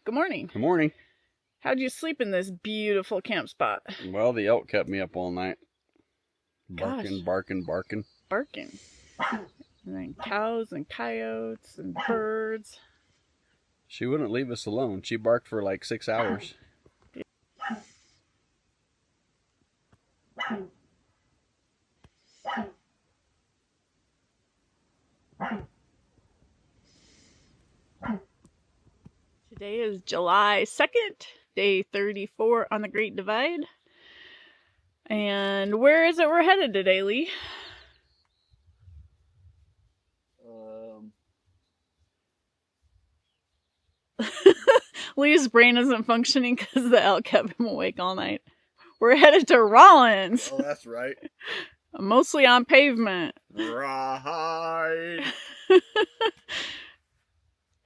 Good morning. Good morning. How'd you sleep in this beautiful camp spot? Well, the elk kept me up all night. Gosh. Barking. Barking. And then cows and coyotes and birds. She wouldn't leave us alone. She barked for like 6 hours. Today is July 2nd, day 34 on the Great Divide. And where is it we're headed today, Lee? Lee's brain isn't functioning because the elk kept him awake all night. We're headed to Rawlins. Oh, that's right. Mostly on pavement. Right.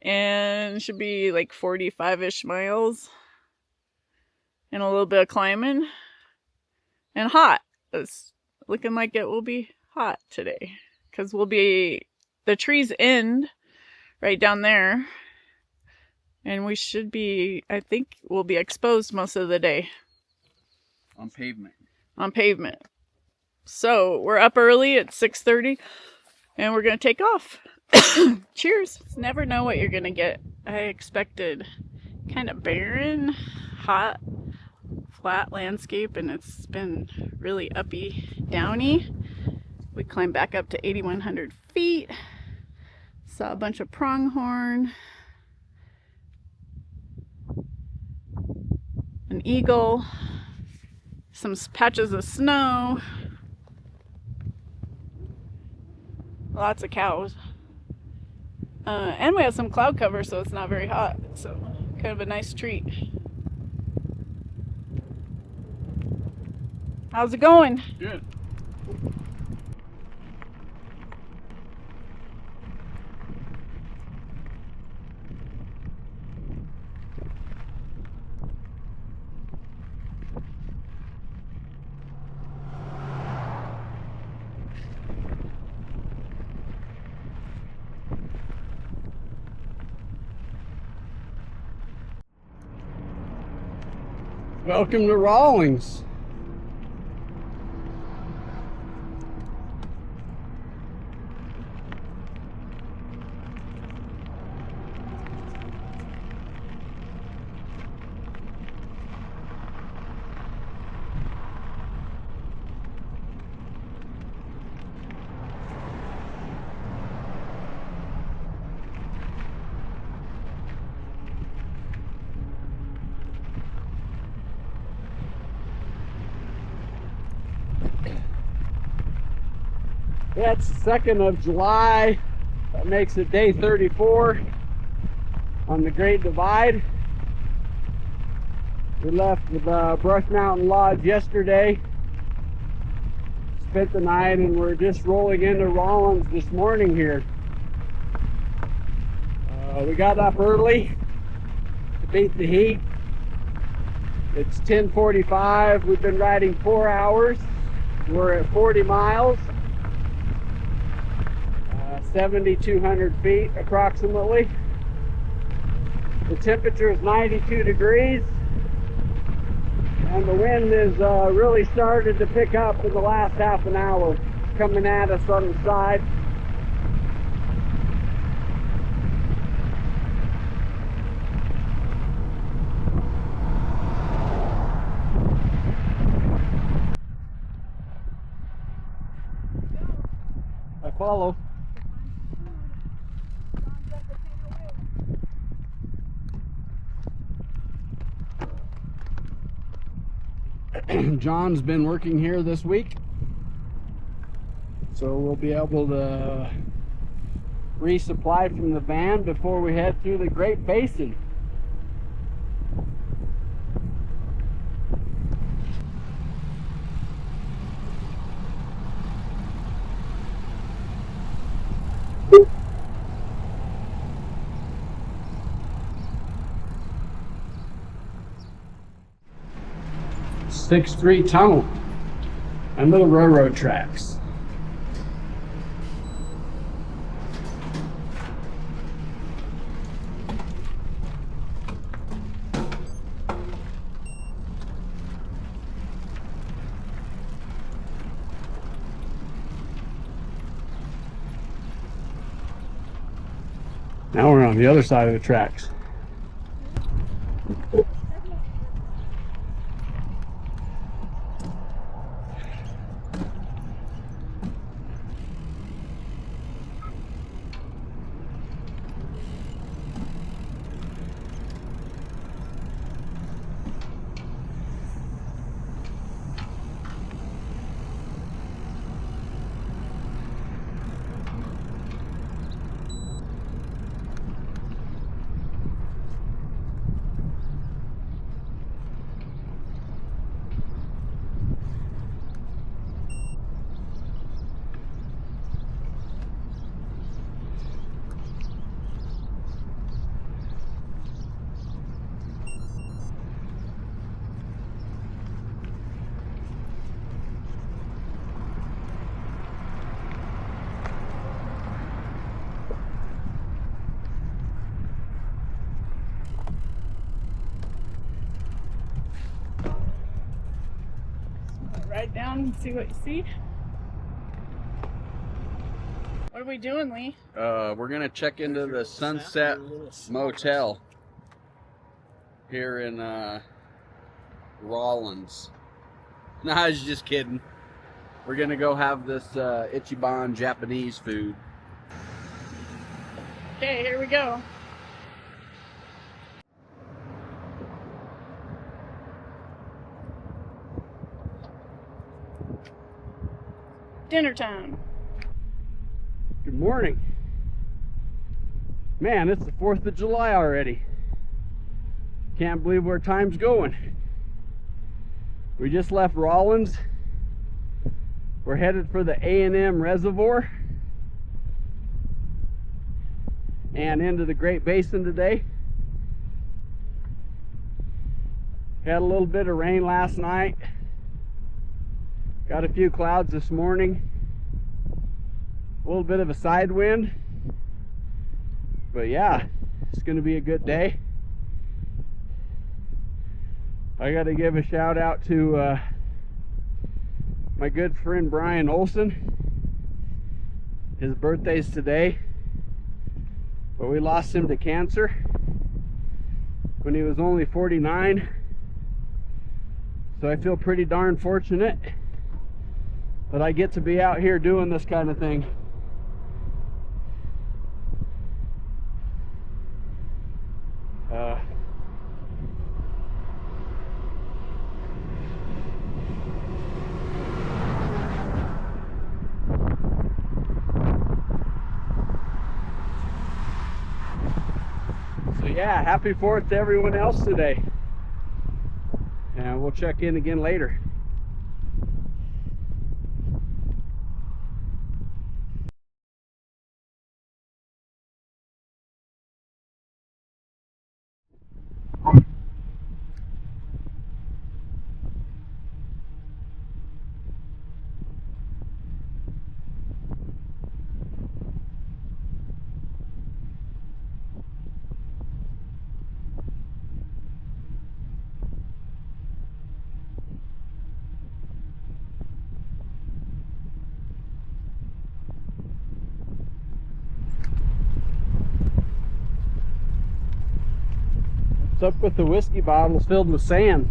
And should be like 45-ish miles. And a little bit of climbing. And hot. It's looking like it will be hot today. Because the trees end right down there. And we should be, I think we'll be exposed most of the day. On pavement. On pavement. So we're up early at 6:30 and we're going to take off. Cheers. Never know what you're going to get. I expected kind of barren, hot, flat landscape, and it's been really uppy, downy. We climbed back up to 8,100 feet. Saw a bunch of pronghorn. An eagle, some patches of snow, lots of cows, and we have some cloud cover, so it's not very hot, so kind of a nice treat. How's it going? Good. Welcome to Rawlins. Yeah, it's the 2nd of July. That makes it day 34 on the Great Divide. We left the Brush Mountain Lodge yesterday, spent the night, and we're just rolling into Rawlins this morning here. We got up early to beat the heat. It's 10:45. We've been riding 4 hours. We're at 40 miles. 7,200 feet approximately. The temperature is 92 degrees and the wind is really started to pick up in the last half an hour. It's coming at us on the side. I follow. John's been working here this week, so we'll be able to resupply from the van before we head through the Great Basin. Sixth Street Tunnel and little railroad tracks. Now we're on the other side of the tracks. Ride down and see what you see. What are we doing, Lee? We're gonna check into the Sunset Motel here in Rawlins. No, I was just kidding. We're gonna go have this Ichiban Japanese food. Okay, here we go. Dinner time. Good morning. Man, it's the 4th of July already. Can't believe where time's going. We just left Rawlins. We're headed for the A&M Reservoir and into the Great Basin today. Had a little bit of rain last night. Got a few clouds this morning. A little bit of a side wind. But yeah, it's gonna be a good day. I gotta give a shout out to my good friend Brian Olson. His birthday's today, but we lost him to cancer when he was only 49. So I feel pretty darn fortunate that I get to be out here doing this kind of thing. So yeah, happy 4th to everyone else today. And we'll check in again later. What's up with the whiskey bottles filled with sand?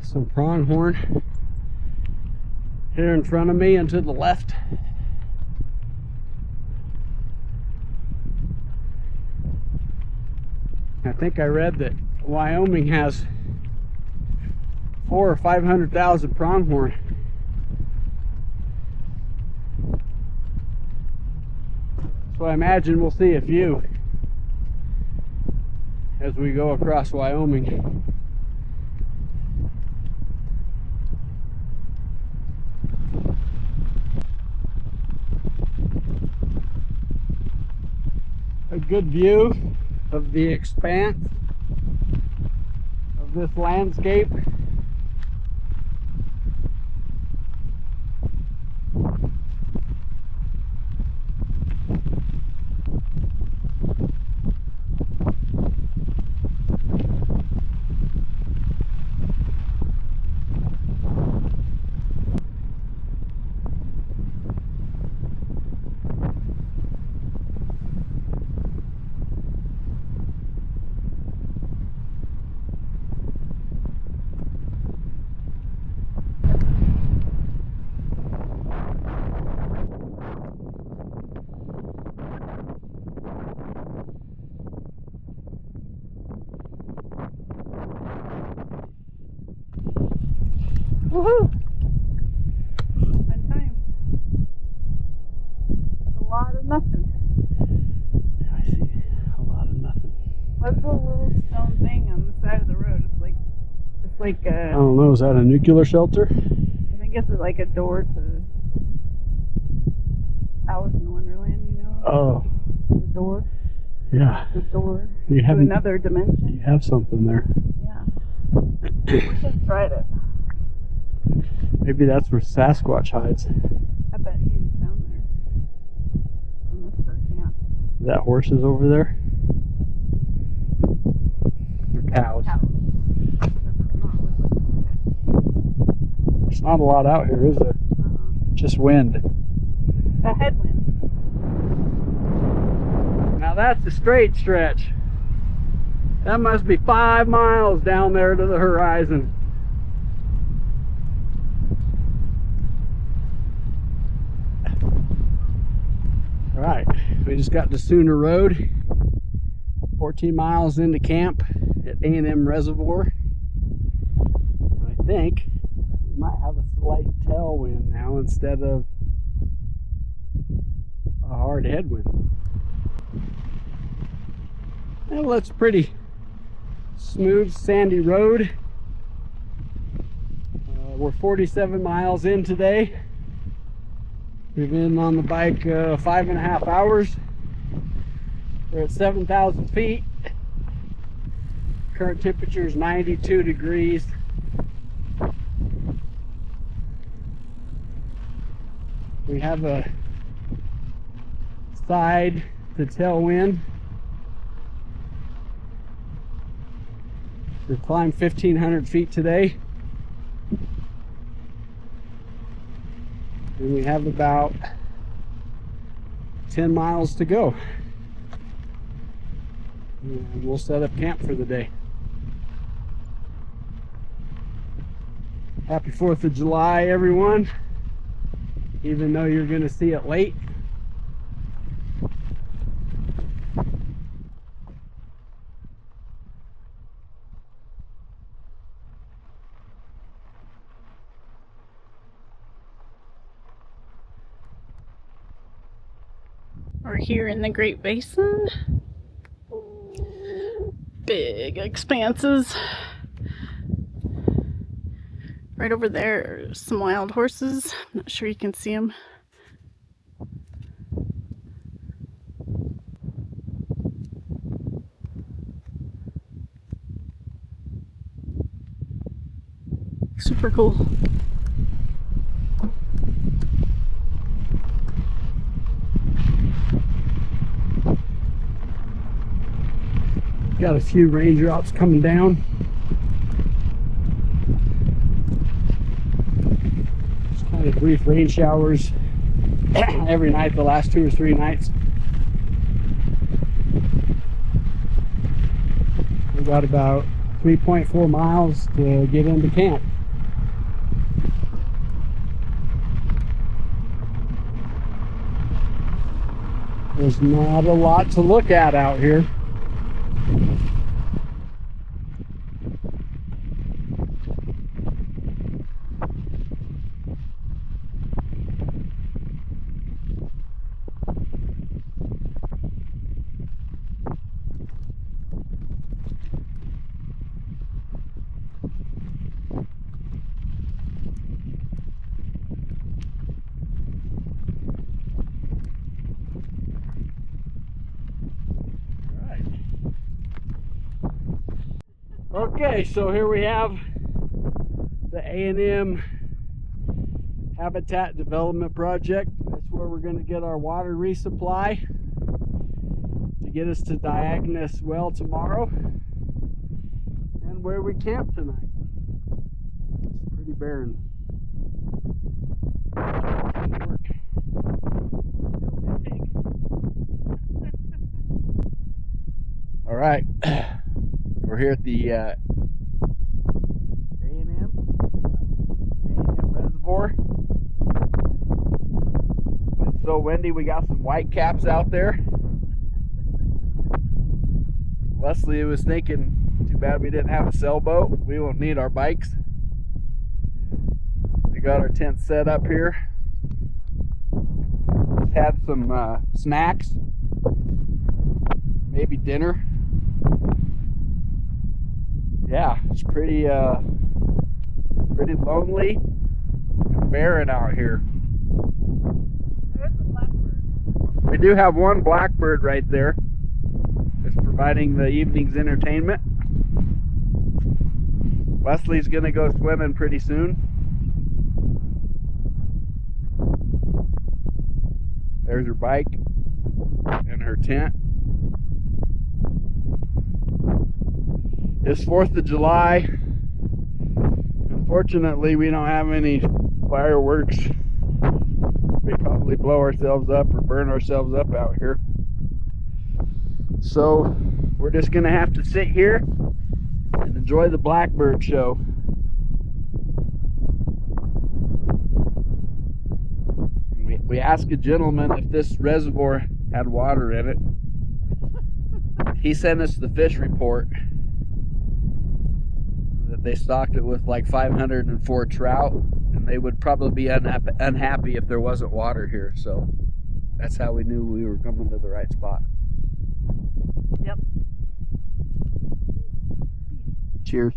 Some pronghorn here in front of me and to the left. I think I read that Wyoming has 400,000 or 500,000 pronghorn. So I imagine we'll see a few as we go across Wyoming. good view of the expanse of this landscape. Woohoo! Fun time. A lot of nothing. I see a lot of nothing. What's the little stone thing on the side of the road? It's like I don't know, is that a nuclear shelter? I think it's like a door to Alice in Wonderland, you know? Oh. The door. Yeah. The door You to have another dimension. You have something there. Yeah. We should have tried it. Maybe that's where Sasquatch hides. I bet he was down there. In this camp. Is that horses over there? Or cows? Cows. There's not a lot out here, is there? Just wind. A headwind. Now that's a straight stretch. That must be 5 miles down there to the horizon. All right, we just got to Sooner Road, 14 miles into camp at A&M Reservoir. I think we might have a slight tailwind now instead of a hard headwind. Well, that's pretty smooth, sandy road. We're 47 miles in today. We've been on the bike 5.5 hours. We're at 7,000 feet. Current temperature is 92 degrees. We have a side to tailwind. We climbed 1,500 feet today. And we have about 10 miles to go. And we'll set up camp for the day. Happy 4th of July, everyone. Even though you're going to see it late. We're here in the Great Basin. Big expanses. Right over there are some wild horses. I'm not sure you can see them. Super cool. Got a few raindrops coming down. Just kind of brief rain showers every night the last 2 or 3 nights. We got about 3.4 miles to get into camp. There's not a lot to look at out here. Okay, so here we have the A&M Habitat Development Project. That's where we're going to get our water resupply to get us to Diagonus well tomorrow, and where we camp tonight. It's pretty barren. All right, we're here at the A&M Reservoir. It's so windy, we got some white caps out there. Leslie was thinking, too bad we didn't have a sailboat. We won't need our bikes. We got our tent set up here. Just had some snacks, maybe dinner. Yeah, it's pretty lonely and barren out here. There's a blackbird. We do have one blackbird right there. It's providing the evening's entertainment. Leslie's gonna go swimming pretty soon. There's her bike and her tent. It's 4th of July. Unfortunately, we don't have any fireworks. We probably blow ourselves up or burn ourselves up out here. So we're just gonna have to sit here and enjoy the blackbird show. We asked a gentleman if this reservoir had water in it. He sent us the fish report that they stocked it with like 504 trout, and they would probably be unhappy if there wasn't water here. So that's how we knew we were coming to the right spot. Yep. Cheers.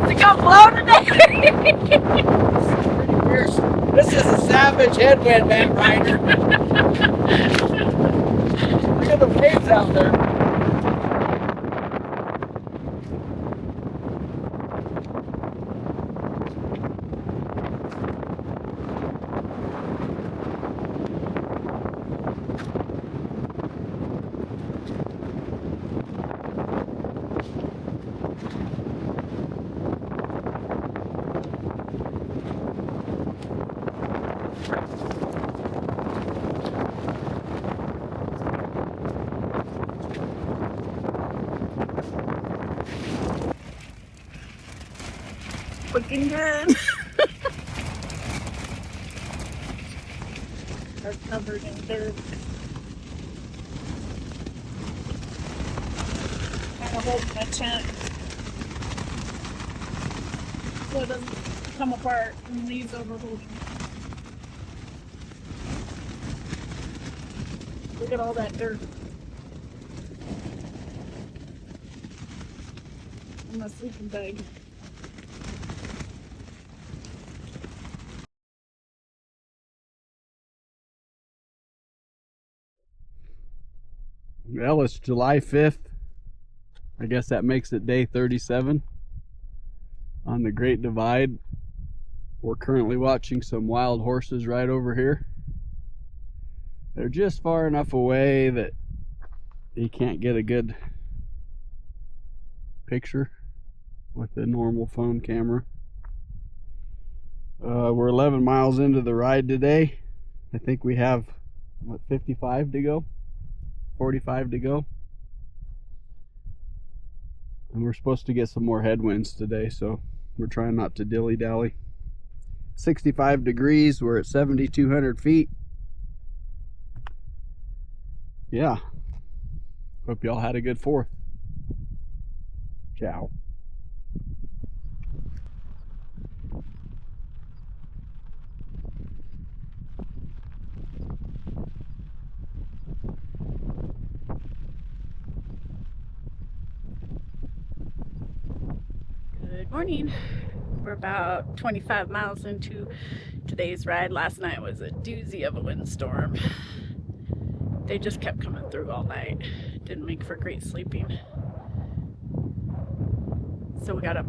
It got blown today. Pretty fierce. This is a savage headwind, man, Ryder. Look at the waves out there. Looking good. They're covered in dirt. Kind of holding my tent so it doesn't come apart and leaves overholding. Look at all that dirt. In my sleeping bag. Well, it's July 5th. I guess that makes it day 37 on the Great Divide. We're currently watching some wild horses right over here. They're just far enough away that you can't get a good picture with the normal phone camera. We're 11 miles into the ride today. I think we have, what, 55 to go? 45 to go. And we're supposed to get some more headwinds today, so we're trying not to dilly-dally. 65 degrees, we're at 7,200 feet. Yeah, Hope y'all had a good 4th. Ciao. Good morning. We're about 25 miles into today's ride. Last night was a doozy of a windstorm. They just kept coming through all night. Didn't make for great sleeping. So we got up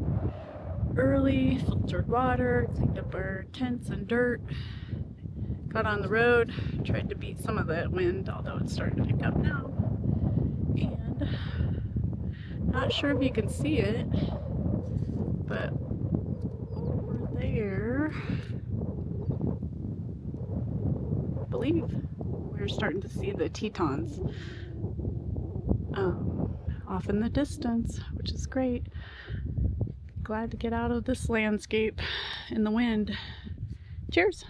early, filtered water, cleaned up our tents and dirt, got on the road, tried to beat some of that wind, although it's starting to pick up now. And not sure if you can see it, but over there, I believe we're starting to see the Tetons off in the distance, which is great. Glad to get out of this landscape in the wind. Cheers.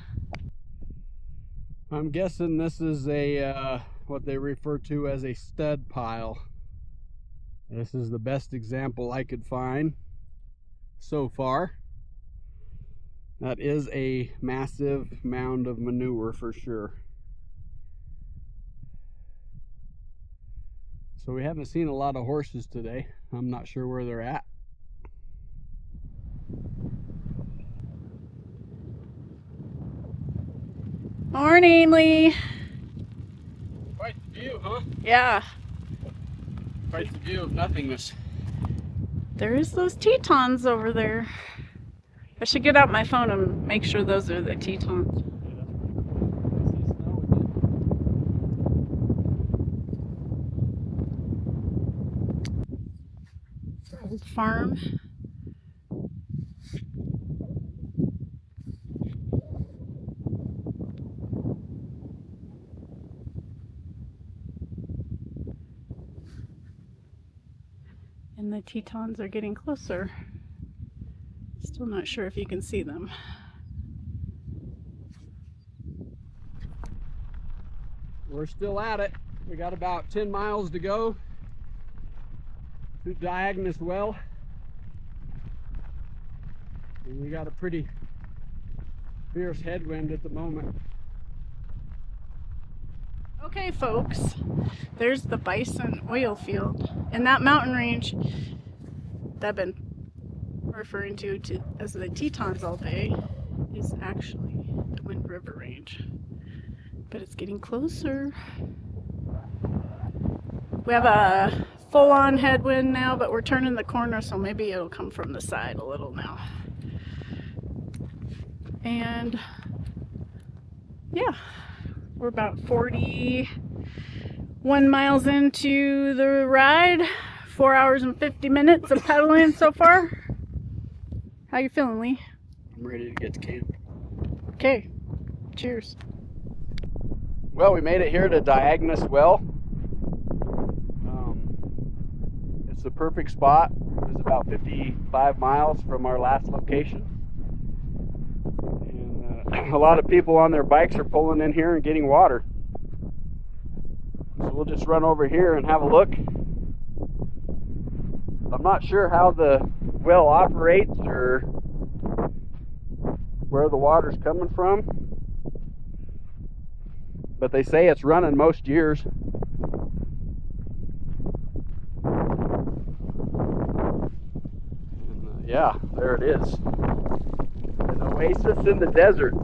I'm guessing this is a what they refer to as a stud pile. This is the best example I could find so far. That is a massive mound of manure for sure. So we haven't seen a lot of horses today. I'm not sure where they're at. Morning, Lee. Quite the view, huh? Yeah. Quite the view of nothingness. There's those Tetons over there. I should get out my phone and make sure those are the Tetons. Old farm. And the Tetons are getting closer. Still not sure if you can see them. We're still at it. We got about 10 miles to go to Diagonus well. And we got a pretty fierce headwind at the moment. Okay, folks, there's the bison oil field. And that mountain range that I've been referring to as the Tetons all day is actually the Wind River Range. But it's getting closer. We have a full-on headwind now, but we're turning the corner, so maybe it'll come from the side a little now. And yeah, we're about 41 miles into the ride. 4 hours and 50 minutes of pedaling so far. How you feeling, Lee? I'm ready to get to camp. Okay, cheers. Well, we made it here to Diagonus well. It's the perfect spot. It's about 55 miles from our last location. And a lot of people on their bikes are pulling in here and getting water. So we'll just run over here and have a look. I'm not sure how the well operates or where the water's coming from, but they say it's running most years. And, yeah, there it is. An oasis in the desert.